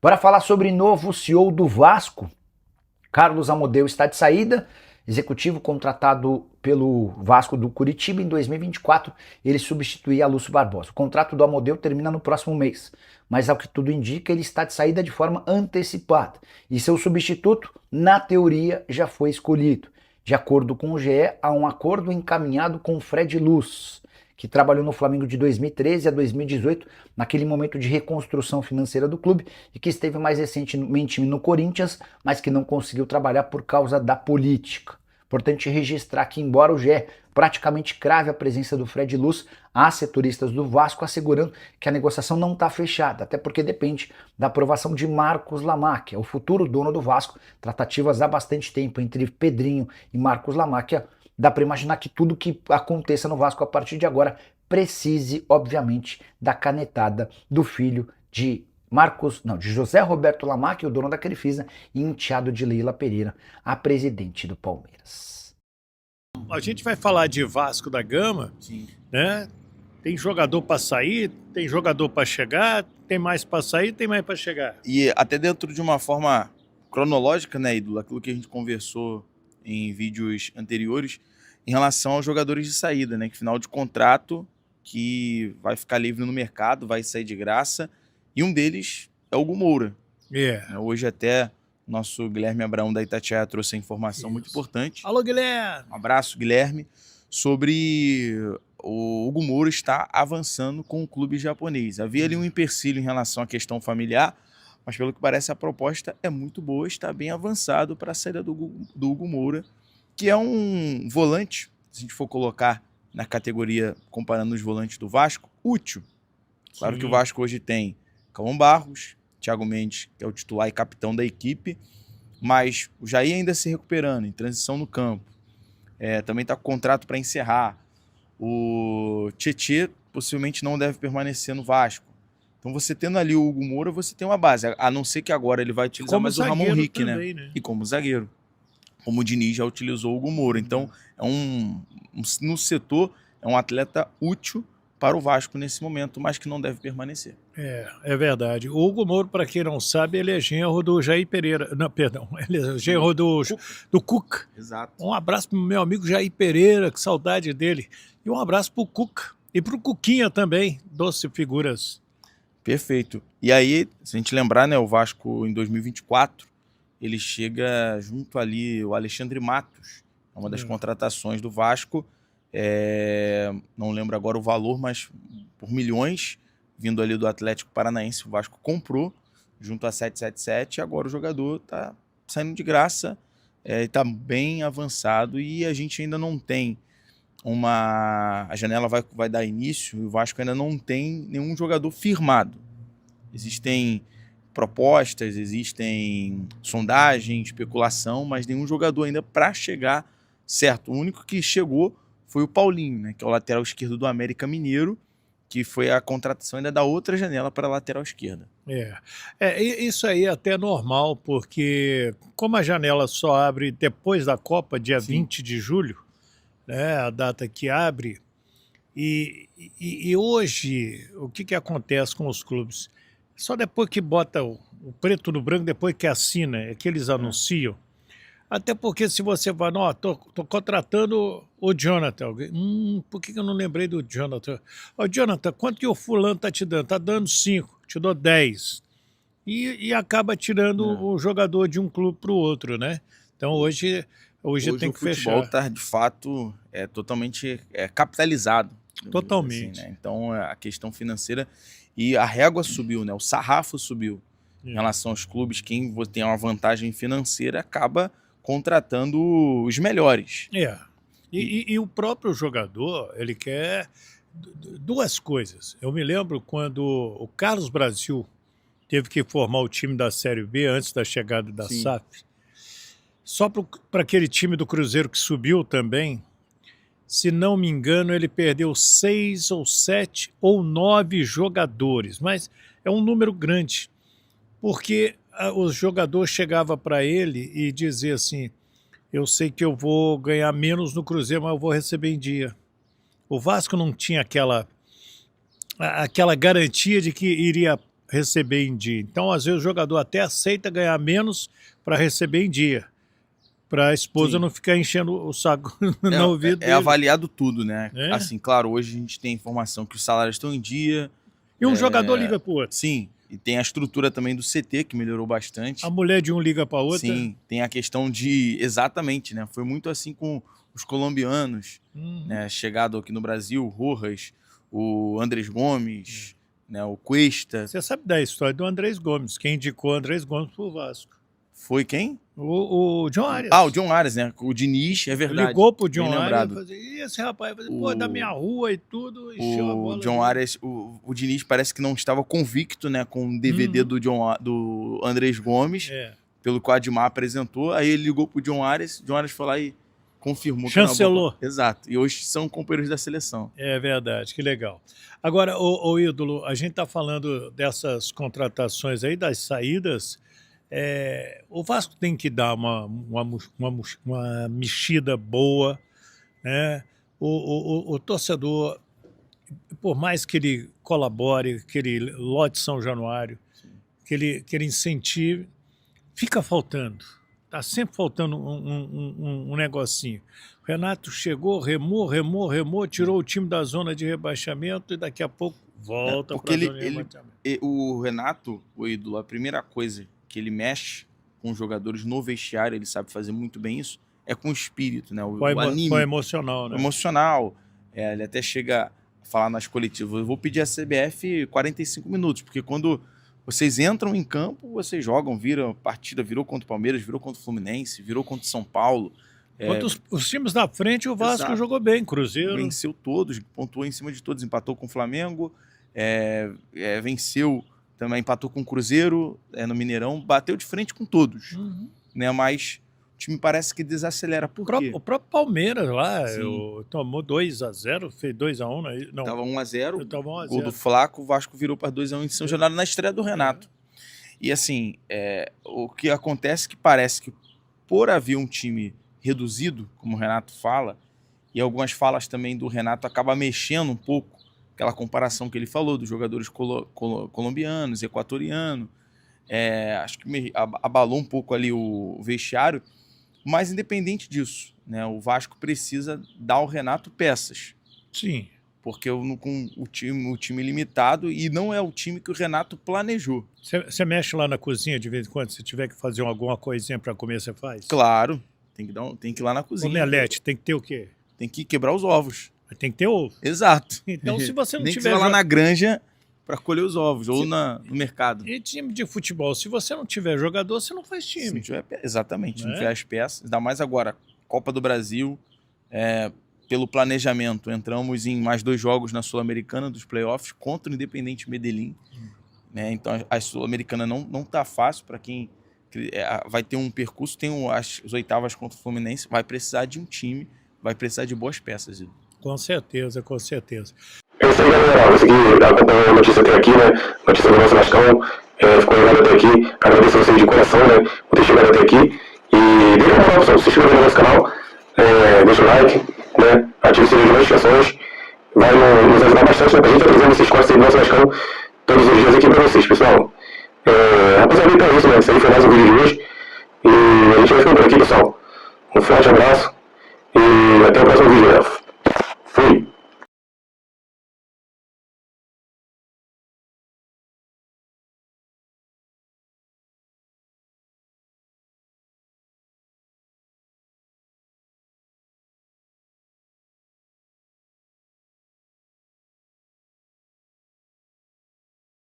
Bora falar sobre novo CEO do Vasco. Carlos Amodeu está de saída, executivo contratado pelo Vasco do Curitiba em 2024, ele substituía Lúcio Barbosa. O contrato do Amodeu termina no próximo mês, mas ao que tudo indica, ele está de saída de forma antecipada. E seu substituto, na teoria, já foi escolhido. De acordo com o GE, há um acordo encaminhado com o Fred Luz, que trabalhou no Flamengo de 2013 a 2018, naquele momento de reconstrução financeira do clube, e que esteve mais recentemente no Corinthians, mas que não conseguiu trabalhar por causa da política. Importante registrar que, embora o GE praticamente crave a presença do Fred Luz, há setoristas do Vasco assegurando que a negociação não está fechada, até porque depende da aprovação de Marcos Lamacchia, o futuro dono do Vasco. Tratativas há bastante tempo entre Pedrinho e Marcos Lamacchia. Dá para imaginar que tudo que aconteça no Vasco a partir de agora precise, obviamente, da canetada do filho de José Roberto Lamacchia, o dono da Crefisa, e enteado de Leila Pereira, a presidente do Palmeiras. A gente vai falar de Vasco da Gama, Sim. né? Tem jogador para sair, tem jogador para chegar, tem mais para sair, tem mais para chegar. E até dentro de uma forma cronológica, né, Ídolo, aquilo que a gente conversou em vídeos anteriores, em relação aos jogadores de saída, né, que final de contrato, que vai ficar livre no mercado, vai sair de graça, e um deles é o Hugo Moura. Hoje até nosso Guilherme Abraão da Itatiaia trouxe a informação muito importante. Alô, Guilherme! Um abraço, Guilherme, sobre o Hugo Moura estar avançando com o clube japonês. Havia ali um empecilho em relação à questão familiar, mas pelo que parece a proposta é muito boa, está bem avançado para a saída do Hugo Moura, que é um volante, se a gente for colocar na categoria comparando os volantes do Vasco, útil. Claro que o Vasco hoje tem Cauã Barros, Thiago Mendes, que é o titular e capitão da equipe, mas o Jair ainda se recuperando, em transição no campo. Também está com contrato para encerrar. O Tietê possivelmente não deve permanecer no Vasco. Então você tendo ali o Hugo Moura, você tem uma base. A não ser que agora ele vai utilizar mais o Ramon Rick, também, né? E como zagueiro. Como o Diniz já utilizou o Hugo Moura. Então, no setor, é um atleta útil para o Vasco nesse momento, mas que não deve permanecer. É verdade. O Hugo Moura, para quem não sabe, ele é genro do Jair Pereira. Não, perdão, ele é genro do Cuca. Exato. Um abraço pro meu amigo Jair Pereira, que saudade dele. E um abraço pro Cuca. E pro Cuquinha também, doce figuras. Perfeito. E aí, se a gente lembrar, né, o Vasco em 2024, ele chega junto ali, o Alexandre Matos, uma das contratações do Vasco, não lembro agora o valor, mas por milhões, vindo ali do Atlético Paranaense, o Vasco comprou, junto a 777, e agora o jogador está saindo de graça, está bem avançado e a gente ainda não tem a janela vai dar início e o Vasco ainda não tem nenhum jogador firmado. Existem propostas, existem sondagens, especulação, mas nenhum jogador ainda para chegar certo. O único que chegou foi o Paulinho, né, que é o lateral esquerdo do América Mineiro, que foi a contratação ainda da outra janela para a lateral esquerda. Isso aí é até normal, porque como a janela só abre depois da Copa, dia 20 de julho, né, a data que abre, e hoje, o que acontece com os clubes? Só depois que bota o preto no branco, depois que assina, é que eles anunciam. Até porque se você vai, não, tô contratando o Jonathan. Por que eu não lembrei do Jonathan? Ô, Jonathan, quanto que o fulano tá te dando? Tá dando 5, te dou 10. E acaba tirando o jogador de um clube para o outro, né? Então hoje tem que fechar. O futebol está, de fato, totalmente capitalizado. Totalmente. Assim, né? Então a questão financeira e a régua subiu, né? O sarrafo subiu em relação aos clubes. Quem tem uma vantagem financeira acaba contratando os melhores. E o próprio jogador, ele quer duas coisas. Eu me lembro quando o Carlos Brasil teve que formar o time da Série B antes da chegada da SAF. Só para aquele time do Cruzeiro que subiu também, se não me engano, ele perdeu 6 ou 7 ou 9 jogadores, mas é um número grande, porque o jogador chegava para ele e dizia assim, eu sei que eu vou ganhar menos no Cruzeiro, mas eu vou receber em dia. O Vasco não tinha aquela garantia de que iria receber em dia. Então, às vezes, o jogador até aceita ganhar menos para receber em dia, para a esposa não ficar enchendo o saco no ouvido dele. É avaliado tudo, né? É? Assim, claro, hoje a gente tem informação que os salários estão em dia. E um jogador liga para o outro. Sim, e tem a estrutura também do CT, que melhorou bastante. A mulher de um liga para outra. Sim, tem a questão de... Exatamente, né? Foi muito assim com os colombianos, né? Chegado aqui no Brasil, o Rojas, o Andrés Gomes, né? O Cuesta. Você sabe da história do Andrés Gomes. Quem indicou o Andrés Gomes pro Vasco? Foi quem? O John Arias. Ah, o John Arias, né? O Diniz, é verdade. Ligou pro John bem Arias lembrado. e falou, e esse rapaz vai fazer, pô, da minha rua e tudo, encheu a bola. O John Arias, o Diniz parece que não estava convicto, né, com o DVD do Andrés Gomes, pelo que o Admar apresentou. Aí ele ligou pro John Arias foi lá e confirmou. Chancelou. Exato. E hoje são companheiros da seleção. É verdade, que legal. Agora, o Ídolo, a gente tá falando dessas contratações aí, das saídas. O Vasco tem que dar uma mexida boa, né? O torcedor, por mais que ele colabore, que ele lote São Januário, que ele incentive, fica faltando. Está sempre faltando um negocinho. O Renato chegou, remou, tirou o time da zona de rebaixamento e daqui a pouco volta para a zona de rebaixamento. O Renato, o Ídolo, a primeira coisa que ele mexe com os jogadores no vestiário, ele sabe fazer muito bem isso, é com o espírito, né? O anime. Com emocional, né? Emocional. Ele até chega a falar nas coletivas, eu vou pedir a CBF 45 minutos, porque quando vocês entram em campo, vocês jogam, viram partida, virou contra o Palmeiras, virou contra o Fluminense, virou contra o São Paulo. Contra os times da frente, o Vasco jogou bem, Cruzeiro. Venceu todos, pontuou em cima de todos, empatou com o Flamengo, venceu... Também empatou com o Cruzeiro no Mineirão, bateu de frente com todos. Né? Mas o time parece que desacelera. Por quê? O próprio Palmeiras lá tomou 2-0, fez 2-1. Não, estava 1-0, tava 1-0. Gol do Flaco, o Vasco virou para 2-1 em São Januário na estreia do Renato. E assim, o que acontece que parece que por haver um time reduzido, como o Renato fala, e algumas falas também do Renato acaba mexendo um pouco, aquela comparação que ele falou dos jogadores colombianos, equatorianos, acho que abalou um pouco ali o vestiário, mas independente disso, né, o Vasco precisa dar ao Renato peças. Sim. Porque com o time limitado, e não é o time que o Renato planejou. Você mexe lá na cozinha de vez em quando? Se tiver que fazer alguma coisinha para comer, você faz? Claro, tem que ir lá na cozinha. Omelete, tem que ter o quê? Tem que quebrar os ovos. Tem que ter ovo. Exato. Então, se você não nem tiver... que você vai lá na granja para colher os ovos, ou no mercado. E time de futebol, se você não tiver jogador, você não faz time. Se não tiver, exatamente, não tiver as peças. Ainda mais agora, Copa do Brasil, pelo planejamento, entramos em mais 2 jogos na Sul-Americana dos playoffs contra o Independente Medellín. Né? Então, a Sul-Americana não tá fácil para quem vai ter um percurso, tem as oitavas contra o Fluminense, vai precisar de um time, vai precisar de boas peças. Com certeza, com certeza. É isso aí, galera. Consegui acompanhar a notícia até aqui, né? Notícia do nosso Vascão. Ficou ligado até aqui. Agradeço a vocês de coração, né? Por ter chegado até aqui. E deixa uma moral, pessoal. Se inscreva no nosso canal. Deixa o like, né? Ative o sininho de notificações. Vai nos ajudar bastante, né? Pra gente trazendo esses cortes aí do nosso Vascão todos os dias aqui pra vocês, pessoal. Rapaziada, então é isso, né? Esse aí foi mais um vídeo de hoje. E a gente vai ficando por aqui, pessoal. Um forte abraço. E até o próximo vídeo, né?